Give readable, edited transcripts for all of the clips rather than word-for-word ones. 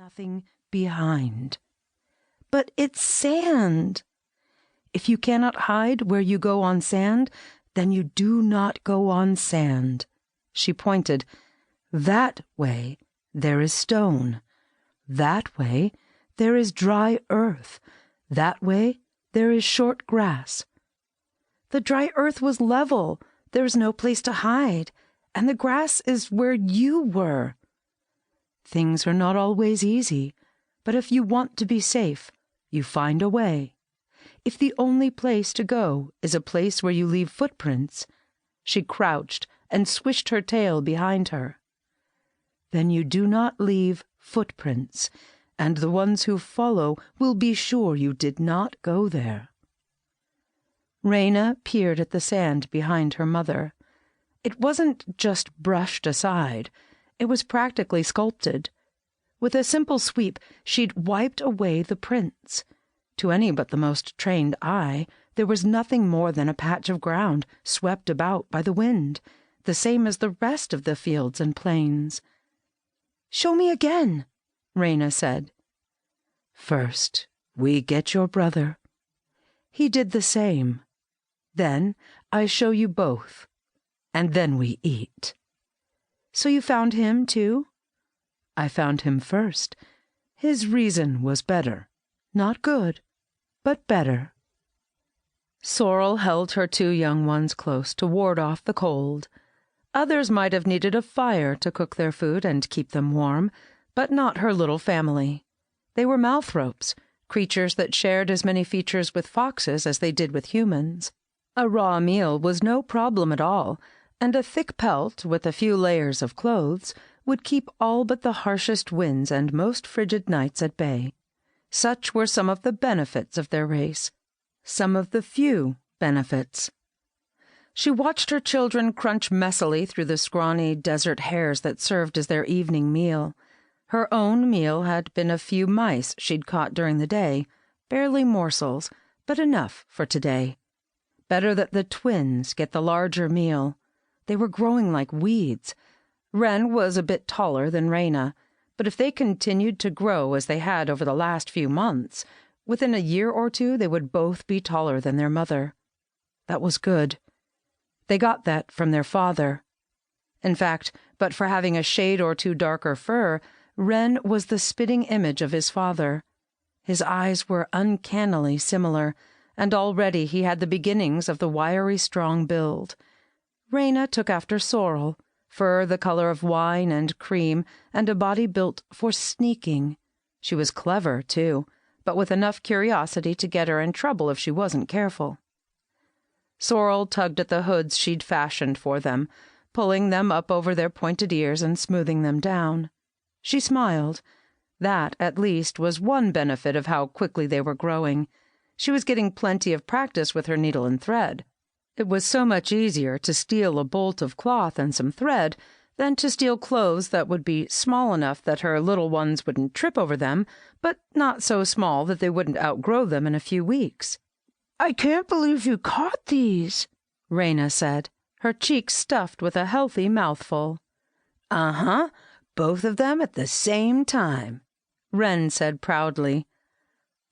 nothing behind. But it's sand. If you cannot hide where you go on sand, then you do not go on sand. She pointed. That way there is stone. That way there is dry earth. That way there is short grass. The dry earth was level. There is no place to hide. And the grass is where you were. Things are not always easy, but if you want to be safe, you find a way. If the only place to go is a place where you leave footprints, she crouched and swished her tail behind her. Then you do not leave footprints, and the ones who follow will be sure you did not go there. Raina peered at the sand behind her mother. It wasn't just brushed aside. It was practically sculpted. With a simple sweep, she'd wiped away the prints. To any but the most trained eye, there was nothing more than a patch of ground swept about by the wind, the same as the rest of the fields and plains. "Show me again," Raina said. "First, we get your brother." He did the same. "Then I show you both, and then we eat." "So you found him, too?" "I found him first. His reason was better. Not good, but better." Sorrel held her two young ones close to ward off the cold. Others might have needed a fire to cook their food and keep them warm, but not her little family. They were malanthropes, creatures that shared as many features with foxes as they did with humans. A raw meal was no problem at all, and a thick pelt with a few layers of clothes would keep all but the harshest winds and most frigid nights at bay. Such were some of the benefits of their race, some of the few benefits. She watched her children crunch messily through the scrawny desert hares that served as their evening meal. Her own meal had been a few mice she'd caught during the day, barely morsels, but enough for today. Better that the twins get the larger meal. They were growing like weeds. Wren was a bit taller than Raina, but if they continued to grow as they had over the last few months, within a year or two they would both be taller than their mother. That was good. They got that from their father. In fact, but for having a shade or two darker fur, Wren was the spitting image of his father. His eyes were uncannily similar, and already he had the beginnings of the wiry, strong build. Raina took after Sorrel, fur the color of wine and cream, and a body built for sneaking. She was clever, too, but with enough curiosity to get her in trouble if she wasn't careful. Sorrel tugged at the hoods she'd fashioned for them, pulling them up over their pointed ears and smoothing them down. She smiled. That, at least, was one benefit of how quickly they were growing. She was getting plenty of practice with her needle and thread. It was so much easier to steal a bolt of cloth and some thread than to steal clothes that would be small enough that her little ones wouldn't trip over them, but not so small that they wouldn't outgrow them in a few weeks. "I can't believe you caught these," Raina said, her cheeks stuffed with a healthy mouthful. "Uh-huh, both of them at the same time," Wren said proudly.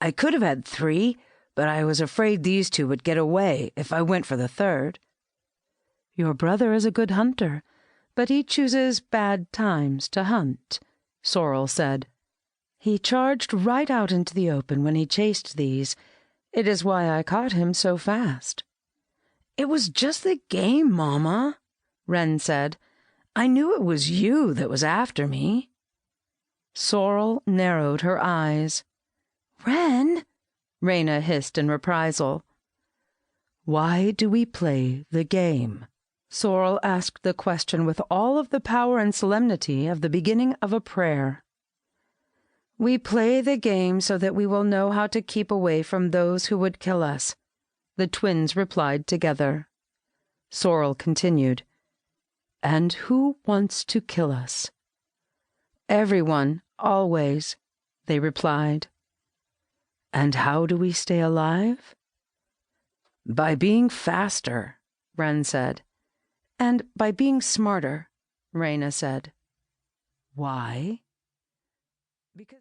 "I could have had 3, but I was afraid these 2 would get away if I went for the third." "Your brother is a good hunter, but he chooses bad times to hunt," Sorrel said. "He charged right out into the open when he chased these. It is why I caught him so fast." "It was just the game, Mama," Wren said. "I knew it was you that was after me." Sorrel narrowed her eyes. "Wren," Raina hissed in reprisal. "Why do we play the game?" Sorrel asked the question with all of the power and solemnity of the beginning of a prayer. "We play the game so that we will know how to keep away from those who would kill us," the twins replied together. Sorrel continued, "And who wants to kill us?" "Everyone, always," they replied. "And how do we stay alive?" "By being faster," Wren said. "And by being smarter," Raina said. "Why?" "Because